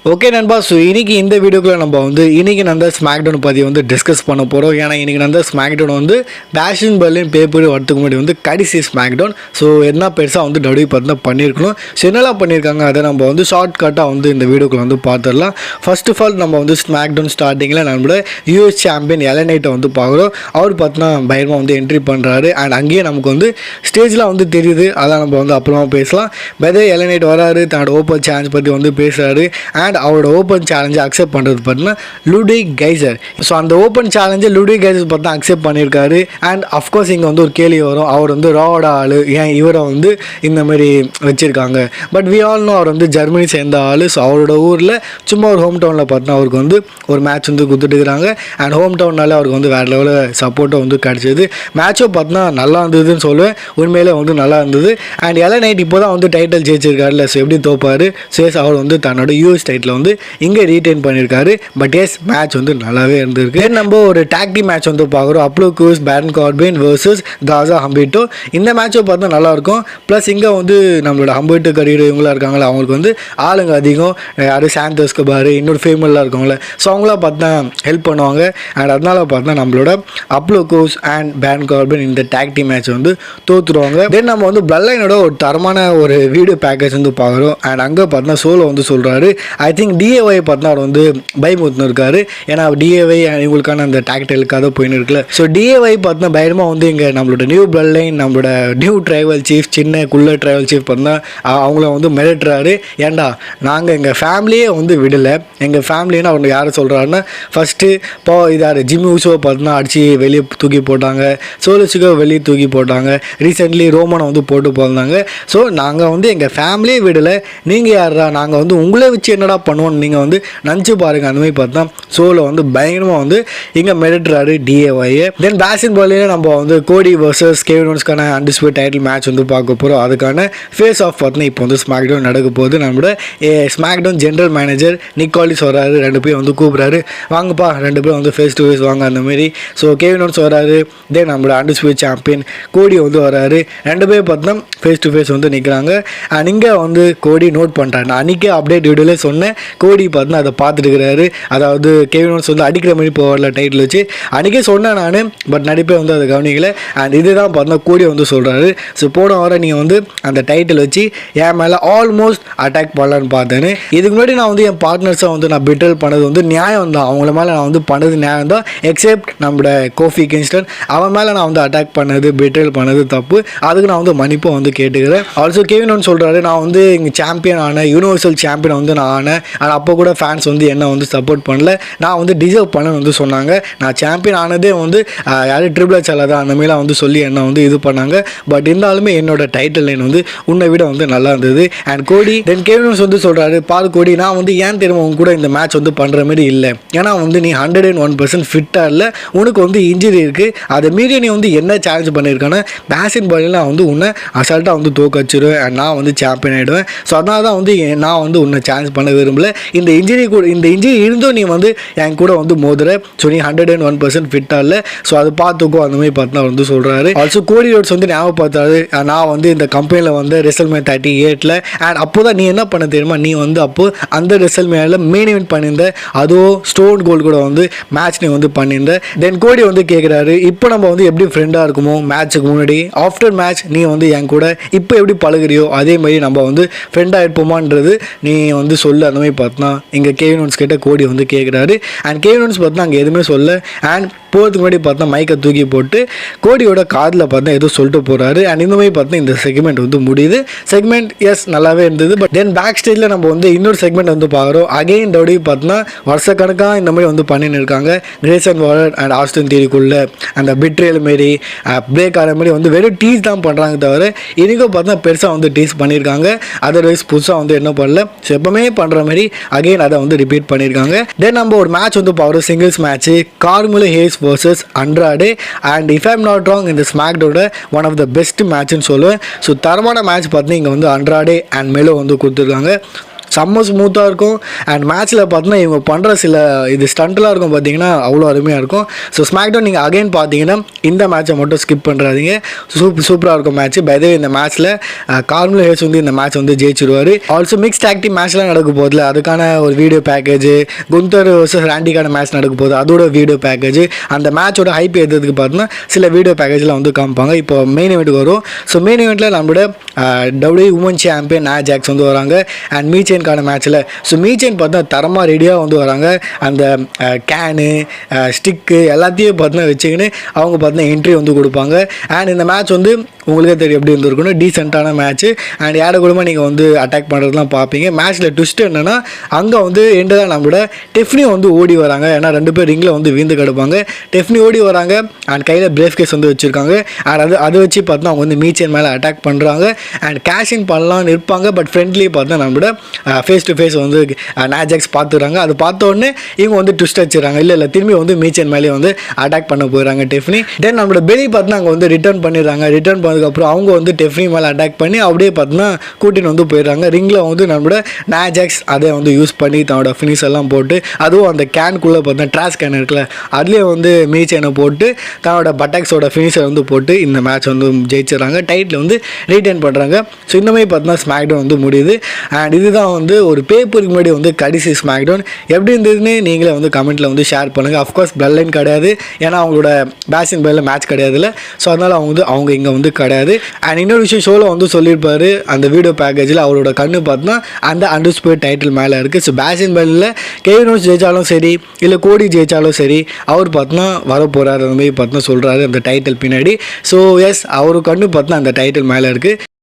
Okay நண்பா, so இன்றைக்கி இந்த வீடியோக்குள்ள நம்ம இன்றைக்கி நடந்த ஸ்மாக்டவுன் பற்றி டிஸ்கஸ் பண்ண போகிறோம். ஏன்னா இன்றைக்கி நடந்த ஸ்மாக்டவுன் பேஷன் பர்லின் பேப்பர் வரத்துக்கு முன்னாடி கடைசி ஸ்மாக்டவுன். ஸோ என்ன பெருசாக டபிள்யூ பார்த்தா பண்ணியிருக்கணும். ஸோ என்னெல்லாம் பண்ணியிருக்காங்க அதை நம்ம ஷார்ட் கட்டாக இந்த வீடியோக்குள்ள பார்த்துடலாம். ஃபர்ஸ்ட் ஆஃப் ஆல் நம்ம ஸ்மாக்டவுன் ஸ்டார்டிங்கில் நம்மளோட யூஎஸ் சாம்பியன் எலன் நைட்டை பார்க்குறோம். அவர் பார்த்தா பயமாக என்ட்ரி பண்ணுறாரு. அண்ட் அங்கேயே நமக்கு ஸ்டேஜில் தெரியுது. அதான் நம்ம அப்புறமா பேசலாம். பதே எலன் நைட் வராரு, தன்னோட ஓப்பன் சேலஞ்ச் பற்றி பேசுகிறாரு. அண்ட் அவரோட ஓப்பன் சேலஞ்சை அக்செப்ட் பண்ணுறது பார்த்தீங்கன்னா லுடிக் கைசர். ஸோ அந்த ஓப்பன் சேலஞ்சை லுடிக் கைசர் பார்த்தா அக்செப்ட் பண்ணியிருக்காரு. அண்ட் அஃப்கோர்ஸ் இங்கே ஒரு கேள்வி வரும், அவர் ராவோட ஆள், ஏன் இவரை இந்த மாதிரி வச்சுருக்காங்க. பட் வி ஆல் நோ அவர் ஜெர்மனி சேர்ந்த ஆள். ஸோ அவரோட ஊரில் சும்மா ஒரு ஹோம் டவுனில் பார்த்தா அவருக்கு ஒரு மேட்ச் கொடுத்துட்டுருக்காங்க. அண்ட் ஹோம் டவுன்னால அவருக்கு வேறு லெவலில் சப்போர்ட்டை கிடச்சிது. மேட்சும் பார்த்தா நல்லா இருந்ததுன்னு சொல்லுவேன். உண்மையிலே நல்லா இருந்தது. அண்ட் எலன் நைட் இப்போ தான் டைட்டில் ஜெயிச்சிருக்காருல்ல. ஸோ எப்படி தோப்பார். சேஸ் அவர் தன்னோட யூஎஸ் டைட்டில் இங்கே ரீடைன் பண்ணியிருக்காரு. பட் எஸ் மேட்ச் நல்லாவே இருந்திருக்கு. நம்ம ஒரு டாக் டீம் மேட்ச் பார்க்குறோம். அப்ளோ க்ரூஸ், பேரன் கார்பின் வர்சஸ் தாசா ஹம்பிட்டோ. இந்த மேட்சும் பார்த்தா நல்லாயிருக்கும். ப்ளஸ் இங்கே நம்மளோட ஹம்பிட்டோ கரியர் இவங்களாம் இருக்காங்களா, அவங்களுக்கு ஆளுங்க அதிகம். யாரும் சாந்தோஸ்க்கு பாரு, இன்னொரு ஃபேமெல்லாம் இருக்காங்களே. ஸோ அவங்களாம் பார்த்தா ஹெல்ப் பண்ணுவாங்க. அண்ட் அதனால பார்த்தா நம்மளோட அப்ளோ க்ரூஸ் அண்ட் பேரன் கார்பின் இந்த டாக் டீம் மேட்ச் தோற்றுருவாங்க. தென் நம்ம பிளட் லைனோட ஒரு தரமான ஒரு வீடியோ பேக்கேஜ் பார்க்குறோம். அண்ட் அங்கே பார்த்தா சோலோ சொல்கிறாரு, ஐ திங்க் டிஏஒய் பார்த்தா அவர் பயமுறுத்துன்னு இருக்காரு. ஏன்னா டிஏஒய் இவங்களுக்கான அந்த டாக்டைலுக்காக போயின்னு இருக்குல்ல. ஸோ டிஏஒய் பார்த்தா பயமாக இங்கே நம்மளோட நியூ பிளட் லைன், நம்மளோட நியூ ட்ரைவல் சீஃப், சின்ன குள்ள ட்ரைவல் சீஃப் பார்த்தா அவங்கள மிரட்டுறாரு. ஏன்டா நாங்கள் எங்கள் ஃபேமிலியே விடலை. எங்கள் ஃபேமிலின்னு அவங்க யாரை சொல்கிறாருன்னா, ஃபஸ்ட்டு இப்போ இதார் ஜிம்மி ஊசோவை பார்த்தா அடித்து வெளியே தூக்கி போட்டாங்க. சோலோசிக்கோ வெளியே தூக்கி போட்டாங்க. ரீசெண்ட்லி ரோமனை போட்டு போந்தாங்க. ஸோ நாங்கள் எங்கள் ஃபேமிலியே விடலை. நீங்கள் யாரா, நாங்கள் உங்களை வச்சு என்னடா பண்ணுவோன்னு நீங்கள் நினச்சி பாருங்கள். அந்த மாதிரி பார்த்தா சோலோ பயங்கரமாக இங்கே மிரட்டுறாரு டிஏஒய். தென் பேஷன் பர்லினில் நம்ம கோடி வர்சஸ் கெவின் ஓவன்ஸ்க்கான அன்டிஸ்பியூட் டைட்டில் மேட்ச் பார்க்க போகிறோம். அதுக்கான ஃபேஸ் ஆஃப் பார்த்தீங்கன்னா இப்போ ஸ்மாக்டவுன் நடக்க போகுது. நம்மளோட ஸ்மாக்டவுன் ஜென்ரல் மேனேஜர் நிக்காலிஸ் வராரு. ரெண்டு பேரும் கூப்பிட்றாரு, வாங்கப்பா ரெண்டு பேரும் ஃபேஸ் டு ஃபேஸ் வாங்க அந்த மாதிரி. ஸோ கெவின் ஓவன்ஸ் வராரு. தென் நம்மளோட அன்டிஸ்பியூட் சாம்பியன் கோடி வராரு. ரெண்டு பேரும் பார்த்தா ஃபேஸ் டு ஃபேஸ் நிற்கிறாங்க. அண்ட் இங்கே கோடி நோட் பண்ணுறாரு. நான் அன்றைக்கே அப்டேட் வீடியோவில் சொன்னேன், கோடி பார்த்தா அதை பார்த்துட்டு இருக்கிறாரு. அதாவது கெவின் ஓவன்ஸ் அடிக்கிற மாதிரி போகல டைட்டில் வச்சு. அன்றைக்கே சொன்னேன் நான், பட் நடிப்பே அதை கவனிக்கல. அண்ட் இதுதான் பார்த்தா கோடி சொல்கிறாரு, ஸோ போன வர நீங்கள் அந்த டைட்டில் வச்சு என் மேலே ஆல்மோஸ்ட் அட்டாக் பண்ணலான்னு பார்த்தேன்னு. இதுக்கு முன்னாடி நான் என் பார்ட்னர்ஸை நான் பிட்ரல் பண்ணது நியாயம் தான். அவங்கள மேலே நான் பண்ணது நியாயம் தான். எக்ஸப்ட் நம்மளோட கோஃபி கிங்ஸ்டன், அவன் மேலே நான் அட்டாக் பண்ணது, பிட்ரல் பண்ணது தப்பு. அதுக்கு நான் மன்னிப்பும் கேட்டுக்கிறேன். ஆல்சோ கெவின் ஓவன்ஸ் சொல்கிறாரு, நான் இங்கே சாம்பியன் ஆனேன், யூனிவர்சல் சாம்பியன் நான் ஆனேன். ஆனால் அப்போ கூட ஃபேன்ஸ் என்ன சப்போர்ட் பண்ணல. நான் டிசர்வ் பண்ணேன்னு சொன்னாங்க. நான் சாம்பியன் ஆனதே யாரும் ட்ரிபிள் எச் தான் அந்த மாதிரிலாம் சொல்லி என்ன இது பண்ணாங்க. பட் இருந்தாலுமே என்னோட டைட்டில் லைன் உன்னை விட நல்லா இருந்தது. அண்ட் கோடி தென் கெவின் ஓவன்ஸ் சொல்கிறாரு, பால் கோடி நான் ஏன் தெரியுமா உங்க கூட இந்த மேட்ச் பண்ணுற மாதிரி இல்லை. ஏன்னா நீ 101% ஃபிட்டாக இல்லை, உனக்கு இன்ஜுரி இருக்குது. அதை மீறி நீ என்ன சேலஞ்ச் பண்ணியிருக்கானே பேஷன் பாலிலாம் உன்னை அசால்ட்டாக தோக்கச்சிடுவேன். அண்ட் நான் சாம்பியன் ஆகிடுவேன். ஸோ அதனால தான் நான் உன்னை சேலஞ்ச் பண்ண விரும்பல. இந்த இன்ஜுரி இருந்தும் நீ என் கூட மோதுற. ஸோ நீ 101% ஃபிட்டாக இல்லை. ஸோ அது பார்த்துக்கோ அந்த மாதிரி பார்த்தா சொல்கிறாரு. ஆல்சோ கோடி ரோட்ஸ் ஞாபகம் பார்த்தாரு, நான் இந்த கம்பெனியில் ரெசல்மே 38ல். அண்ட் அப்போ தான் நீ என்ன பண்ண தெரியுமா, நீ அப்போ அந்த ரெசல்மேனில் மெயின் இவெண்ட் பண்ணியிருந்த, அதுவும் ஸ்டோன் கோல்டு கூட மேட்ச் நீ பண்ணியிருந்த. தென் கோடி கேட்குறாரு, இப்போ நம்ம எப்படி ஃப்ரெண்டாக இருக்குமோ மேட்ச்சுக்கு முன்னாடி, ஆஃப்டர் மேட்ச் நீ என் கூட இப்போ எப்படி பழகுறியோ அதே மாதிரி நம்ம ஃப்ரெண்டாக இருப்போமான்றது நீ சொல்லு அந்த மாதிரி பார்த்தா இங்கே கெவின் ஓவன்ஸ் கிட்ட கோடி கேட்குறாரு. அண்ட் கெவின் ஓவன்ஸ் பார்த்தா அங்கே எதுவுமே சொல்ல. அண்ட் போகிறதுக்கு முன்னாடி பார்த்தா மைக்கை தூக்கி போட்டு கோடியோட காதில் பார்த்தா ஏதோ சொல்லிட்டு போகிறாரு. அண்ட் இந்த மாதிரி பார்த்தா இந்த செக்மெண்ட் முடியுது. செக்மெண்ட் எஸ் நல்லாவே இருந்தது. பட் தென் பேக் ஸ்டேஜில் நம்ம இன்னொரு செக்மெண்ட் பார்க்குறோம். அகைன் டபிள்யூ பார்த்தா வருஷக்கணக்காக இந்த மாதிரி பண்ணின்னு இருக்காங்க. கிரேசன் வாலர் அண்ட் ஆஸ்டன் தியரிக்குள்ளே அந்த பிட்ரேல் மாரி பிரேக் ஆகிற மாதிரி வெறும் டீஸ் தான் பண்ணுறாங்க தவிர இன்றைக்கும் பார்த்தா பெருசாக டீஸ் பண்ணியிருக்காங்க. அதர்வைஸ் புதுசாக என்ன பண்ணல. ஸோ எப்பவுமே பண்ணுற மாதிரி அகைன் அதை ரிப்பீட் பண்ணியிருக்காங்க. தென் நம்ம ஒரு மேட்ச் பார்க்குறோம், singles match, Carmelo Hayes versus Andrade. And if I'm not wrong இந்த ஸ்மாக்டவுனோட ஒன் ஆஃப் த பெஸ்ட் மேட்ச்னு சொல்லுவேன். ஸோ தரமான மேட்ச் பார்த்தீங்கன்னா இங்கே அண்ட்ராடே அண்ட் மெலோ கொடுத்துருக்காங்க. செம்ம ஸ்மூத்தாக இருக்கும். அண்ட் மேட்ச்சில் பார்த்தீங்கன்னா இவங்க பண்ணுற சில இது ஸ்டண்ட்லாம் இருக்கும் பார்த்தீங்கன்னா அவ்வளோ அருமையாக இருக்கும். ஸோ ஸ்மாக்டவுன் நீங்கள் அகைன் பார்த்தீங்கன்னா இந்த மேட்சை மட்டும் ஸ்கிப் பண்ணுறாதீங்க. சூப்பராக இருக்கும் மேட்ச். பை த வே இந்த மேட்ச்சில் கார்மெலோ ஹேஸ் வந்து இந்த மேட்ச் வந்து ஜெயிச்சிருவார். ஆல்சோ மிக்ஸ் டாக் டீம் மேட்ச்லாம் நடக்க போதில்ல, அதுக்கான ஒரு வீடியோ பேக்கேஜ், குந்தர் வர்சஸ் ராண்டிக்கான மேட்ச் நடக்க போகுது, அதோட வீடியோ பேக்கேஜ், அந்த மேட்சோட ஹைப் ஏற்றதுக்கு பார்த்தீங்கன்னா சில வீடியோ பேக்கேஜ்லாம் வந்து காமிப்பாங்க. இப்போ மெயின் இவெண்ட்டுக்கு வரும். ஸோ மெயின் இவெண்ட்டில் நம்மளோட WWE உமன் சாம்பியன் நியா ஜாக்ஸ் வந்து வராங்க. அண்ட் மீச்சேனுக்கான மேட்ச்சில் ஸோ மீச்சேன் பார்த்தா தரமாக ரெடியாக வந்து வராங்க. அந்த கேனு ஸ்டிக்கு எல்லாத்தையும் பார்த்தீங்கன்னா வச்சுக்கின்னு அவங்க பார்த்தீங்கன்னா என்ட்ரி வந்து கொடுப்பாங்க. அண்ட் இந்த மேட்ச் வந்து உங்களுக்கே தெரியும் எப்படி இருந்திருக்கணும், டீசெண்டான மேட்ச்சு. அண்ட் யாரை கூடமா நீங்கள் வந்து அட்டாக் பண்ணுறதுலாம் பார்ப்பீங்க. மேட்ச்சில் ட்விஸ்ட் என்னென்னா அங்கே வந்து எண்டு தான் நம்மளோட டெஃப்னி வந்து ஓடி வராங்க. ஏன்னா 2 பேர் ரிங்கில் வந்து வீந்து கிடப்பாங்க. டெஃப்னி ஓடி வராங்க அண்ட் கையில் பிரேஃப் கேஸ் வந்து வச்சுருக்காங்க. அண்ட் அதை வச்சு பார்த்தா அவங்க வந்து மீச்சேன் மேலே அட்டாக் பண்ணுறாங்க. அண்ட் கேஷின் பண்ணலாம்னு இருப்பாங்க. பட் ஃப்ரெண்ட்லி பார்த்தா நம்மளோட ஃபேஸ் டு ஃபேஸ் வந்து நியா ஜாக்ஸ் பார்த்துறாங்க. அது பார்த்த உடனே இவங்க வந்து ட்விஸ்ட் வச்சுறாங்க. இல்லை திரும்பி வந்து மீச்சேன் மேலே வந்து அட்டாக் பண்ண போயிடறாங்க டெஃப்னி. தென் நம்மளோட பெலி பார்த்தா அங்கே வந்து ரிட்டர்ன் பண்ணிடுறாங்க. ரிட்டர்ன் பண்ணதுக்கப்புறம் அவங்க வந்து டெஃப்னி மேலே அட்டாக் பண்ணி அப்படியே பார்த்தீங்கன்னா கூட்டின்னு வந்து போயிடுறாங்க. ரிங்கில் வந்து நம்மளோட நியா ஜாக்ஸ் அதை வந்து யூஸ் பண்ணி தன்னோட ஃபினிஷ் எல்லாம் போட்டு, அதுவும் அந்த கேனுக்குள்ளே பார்த்தா ட்ராஷ் கேன் இருக்குல்ல, அதுலேயே வந்து மீச்சேனை போட்டு தன்னோட பட்டாக்ஸோட ஃபினிஷர் வந்து போட்டு இந்த மேட்ச் வந்து ஜெயிச்சிடறாங்க. டைட்டில் வந்து ரீட்டைன் பண்ணுறாங்க. ஸோ இந்த மாதிரி பார்த்தீங்கன்னா ஸ்மாக்டவுன் வந்து முடியுது. அண்ட் இதுதான் வந்து ஒரு பேப்பருக்கு முன்னாடி வந்து கடைசி ஸ்மாக்டவுன். எப்படி இருந்ததுன்னு நீங்களே வந்து கமெண்ட்டில் வந்து ஷேர் பண்ணுங்கள். அஃப்கோர்ஸ் பிளட் லைன் கிடையாது, ஏன்னா அவங்களோட பேஷன் பேரில் மேட்ச் கிடையாதுல்ல. ஸோ அதனால் அவங்க இங்கே வந்து கிடையாது. அண்ட் இன்னொரு விஷயம் ஷோவில் வந்து சொல்லியிருப்பாரு, அந்த வீடியோ பேக்கேஜில் அவரோட கண்ணு பார்த்தா அந்த அண்டர்ஸ்பேர்ட் டைட்டில் மேலே இருக்குது. ஸோ பேஷன் பேரில் கெவின் ஓன்ஸ் ஜெயிச்சாலும் சரி, இல்லை கோடி ஜெயிச்சாலும் சரி, அவர் பார்த்தா வரப்போகிறார் அந்த மாதிரி பார்த்தா சொல்கிறாரு அந்த டைட்டில் பின்னாடி. ஸோ எஸ், அவரு கண்ணு பார்த்தா அந்த டைட்டில் மேலே இருக்குது.